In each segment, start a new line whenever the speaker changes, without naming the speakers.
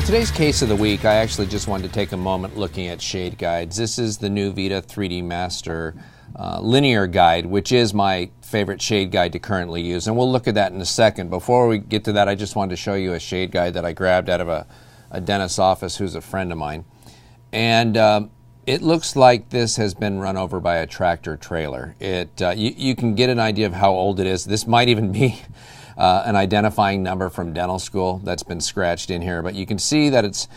For today's case of the week, I actually just wanted to take a moment looking at shade guides. This is the new Vita 3D Master linear guide, which is my favorite shade guide to currently use, and we'll look at that in a second. Before we get to that, I just wanted to show you a shade guide that I grabbed out of a dentist's office who's a friend of mine. And it looks like this has been run over by a tractor trailer. You can get an idea of how old it is. This might even be an identifying number from dental school that's been scratched in here, but you can see that it's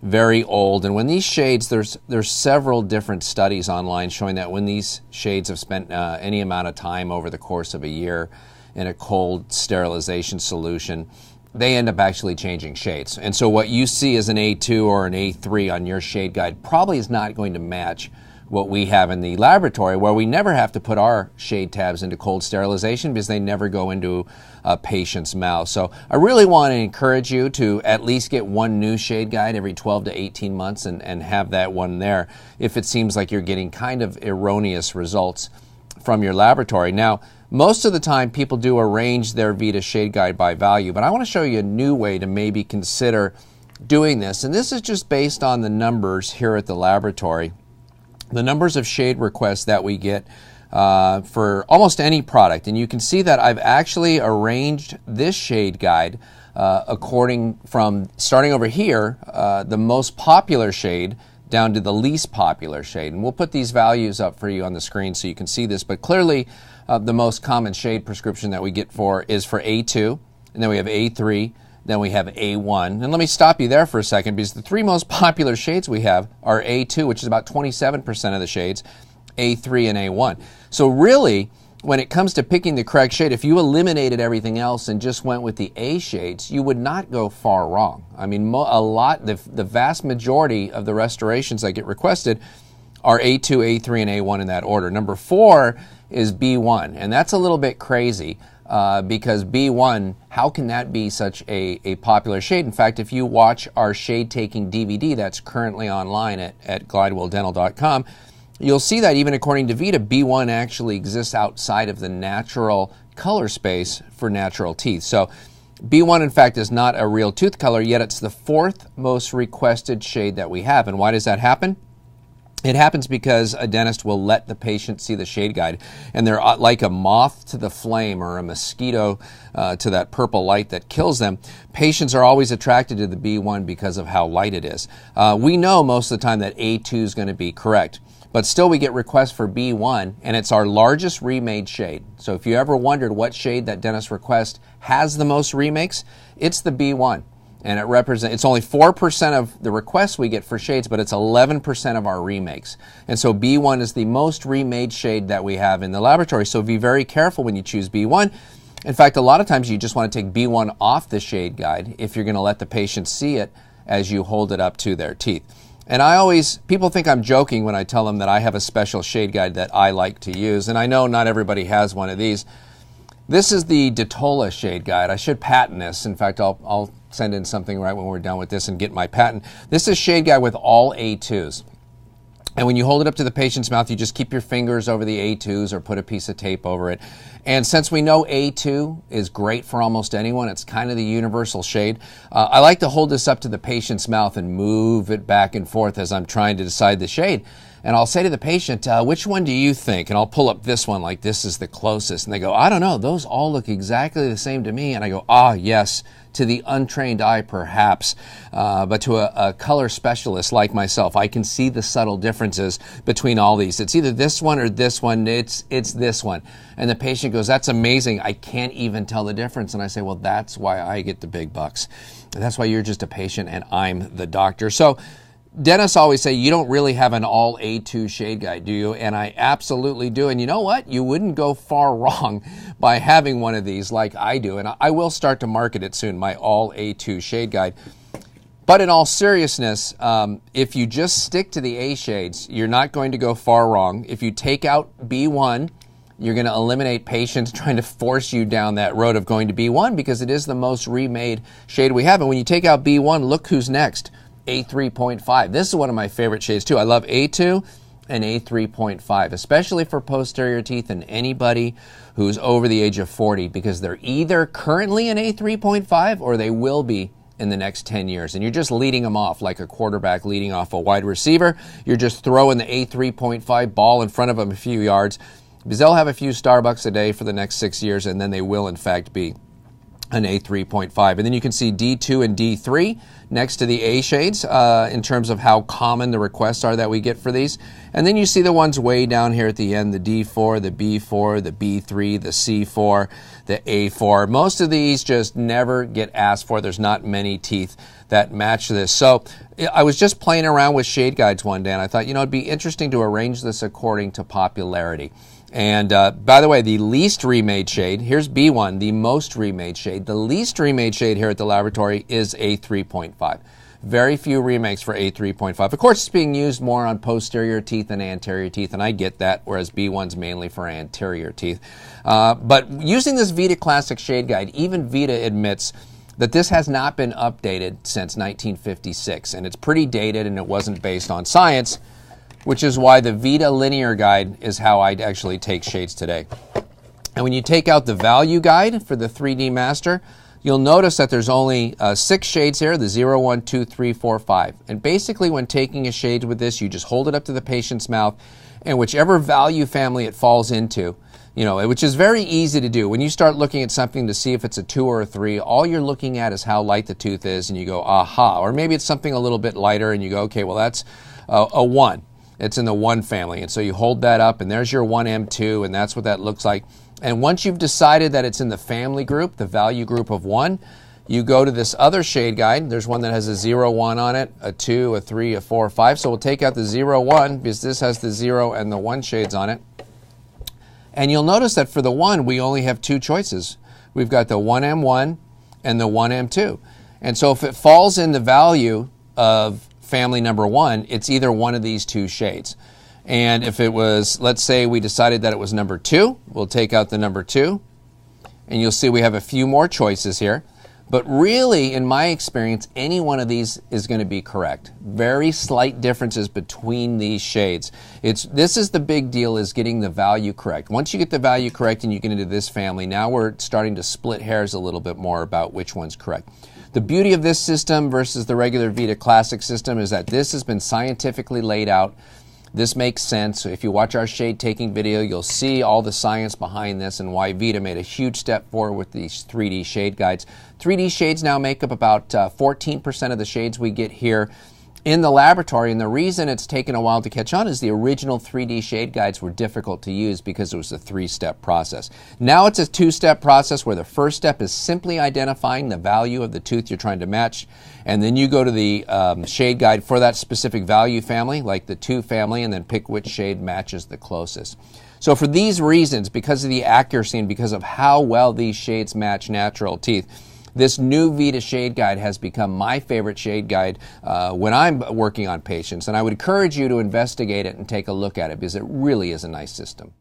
very old. And when these shades, there's several different studies online showing that when these shades have spent any amount of time over the course of a year in a cold sterilization solution, they end up actually changing shades. And so what you see as an A2 or an A3 on your shade guide probably is not going to match what we have in the laboratory, where we never have to put our shade tabs into cold sterilization because they never go into a patient's mouth. So I really want to encourage you to at least get one new shade guide every 12 to 18 months and have that one there if it seems like you're getting kind of erroneous results from your laboratory. Now, most of the time people do arrange their Vita shade guide by value, but I want to show you a new way to maybe consider doing this. And this is just based on the numbers here at the laboratory. The numbers of shade requests that we get for almost any product. And you can see that I've actually arranged this shade guide according from starting over here, the most popular shade down to the least popular shade. And we'll put these values up for you on the screen so you can see this. But clearly the most common shade prescription that we get is for A2, and then we have A3, then we have A1. And let me stop you there for a second, because the three most popular shades we have are A2, which is about 27% of the shades, A3, and A1. So really, when it comes to picking the correct shade, if you eliminated everything else and just went with the A shades, you would not go far wrong. I mean, the vast majority of the restorations that get requested are A2, A3, and A1 in that order. Number 4 is B1, and that's a little bit crazy. Because B1, how can that be such a popular shade? In fact, if you watch our shade taking DVD that's currently online at glidewelldental.com, you'll see that even according to Vita, B1 actually exists outside of the natural color space for natural teeth. So B1, in fact, is not a real tooth color, yet it's the 4th most requested shade that we have. And why does that happen? It happens because a dentist will let the patient see the shade guide, and they're like a moth to the flame or a mosquito to that purple light that kills them. Patients are always attracted to the B1 because of how light it is. We know most of the time that A2 is going to be correct, but still we get requests for B1, and it's our largest remade shade. So if you ever wondered what shade that dentist request has the most remakes, it's the B1. And it's only 4% of the requests we get for shades, but it's 11% of our remakes. And so B1 is the most remade shade that we have in the laboratory. So be very careful when you choose B1. In fact, a lot of times you just want to take B1 off the shade guide if you're going to let the patient see it as you hold it up to their teeth. And people think I'm joking when I tell them that I have a special shade guide that I like to use. And I know not everybody has one of these. This is the Detola shade guide. I should patent this. In fact, I'll send in something right when we're done with this and get my patent. This is shade guide with all A2s. And when you hold it up to the patient's mouth, you just keep your fingers over the A2s or put a piece of tape over it. And since we know A2 is great for almost anyone, it's kind of the universal shade, I like to hold this up to the patient's mouth and move it back and forth as I'm trying to decide the shade. And I'll say to the patient, which one do you think? And I'll pull up this one like this is the closest. And they go, I don't know, those all look exactly the same to me. And I go, yes, to the untrained eye perhaps, but to a color specialist like myself, I can see the subtle differences between all these. It's either this one or this one, it's this one. And the patient goes, that's amazing, I can't even tell the difference. And I say, well, that's why I get the big bucks. And that's why you're just a patient and I'm the doctor. So dentists always say, you don't really have an all A2 shade guide, do you? And I absolutely do. And you know what? You wouldn't go far wrong by having one of these like I do. And I will start to market it soon, my all A2 shade guide. But in all seriousness, if you just stick to the A shades, you're not going to go far wrong. If you take out B1, you're going to eliminate patients trying to force you down that road of going to B1 because it is the most remade shade we have. And when you take out B1, look who's next. A3.5. This is one of my favorite shades too. I love A2 and A3.5, especially for posterior teeth and anybody who's over the age of 40, because they're either currently an A3.5 or they will be in the next 10 years. And you're just leading them off like a quarterback leading off a wide receiver. You're just throwing the A3.5 ball in front of them a few yards, because they'll have a few Starbucks a day for the next 6 years, and then they will, in fact, be an A3.5. And then you can see D2 and D3 next to the A shades in terms of how common the requests are that we get for these. And then you see the ones way down here at the end, the D4, the B4, the B3, the C4, the A4. Most of these just never get asked for. There's not many teeth that match this. So I was just playing around with shade guides one day, and I thought, you know, it'd be interesting to arrange this according to popularity. And by the way, the least remade shade, here's B1, the most remade shade. The least remade shade here at the laboratory is A3.5. Very few remakes for A3.5. Of course, it's being used more on posterior teeth than anterior teeth, and I get that, whereas B1's mainly for anterior teeth. But using this Vita Classic Shade Guide, even Vita admits that this has not been updated since 1956, and it's pretty dated, and it wasn't based on science, which is why the Vita Linear Guide is how I'd actually take shades today. And when you take out the value guide for the 3D Master, you'll notice that there's only 6 shades here, the 0, 1, 2, 3, 4, 5. And basically when taking a shade with this, you just hold it up to the patient's mouth, and whichever value family it falls into, you know, which is very easy to do. When you start looking at something to see if it's a 2 or a 3, all you're looking at is how light the tooth is, and you go, aha. Or maybe it's something a little bit lighter, and you go, okay, well, that's a 1. It's in the 1 family. And so you hold that up, and there's your 1M2, and that's what that looks like. And once you've decided that it's in the family group, the value group of 1, you go to this other shade guide. There's one that has a 0, 1 on it, a 2, a 3, a 4, a 5. So we'll take out the 0, 1 because this has the 0 and the 1 shades on it. And you'll notice that for the 1, we only have 2 choices. We've got the 1M1 and the 1M2. And so if it falls in the value of family number 1, it's either one of these 2 shades. And if it was, let's say we decided that it was number 2, we'll take out the number 2, and you'll see we have a few more choices here. But really, in my experience, any one of these is going to be correct. Very slight differences between these shades. This is the big deal, is getting the value correct. Once you get the value correct and you get into this family, now we're starting to split hairs a little bit more about which one's correct. The beauty of this system versus the regular Vita Classic system is that this has been scientifically laid out. This makes sense. If you watch our shade taking video, you'll see all the science behind this and why Vita made a huge step forward with these 3D shade guides. 3D shades now make up about 14% of the shades we get here in the laboratory, and the reason it's taken a while to catch on is the original 3D shade guides were difficult to use because it was a 3-step process. Now it's a 2-step process where the first step is simply identifying the value of the tooth you're trying to match, and then you go to the shade guide for that specific value family, like the 2 family, and then pick which shade matches the closest. So for these reasons, because of the accuracy and because of how well these shades match natural teeth, this new Vita Shade Guide has become my favorite shade guide when I'm working on patients, and I would encourage you to investigate it and take a look at it because it really is a nice system.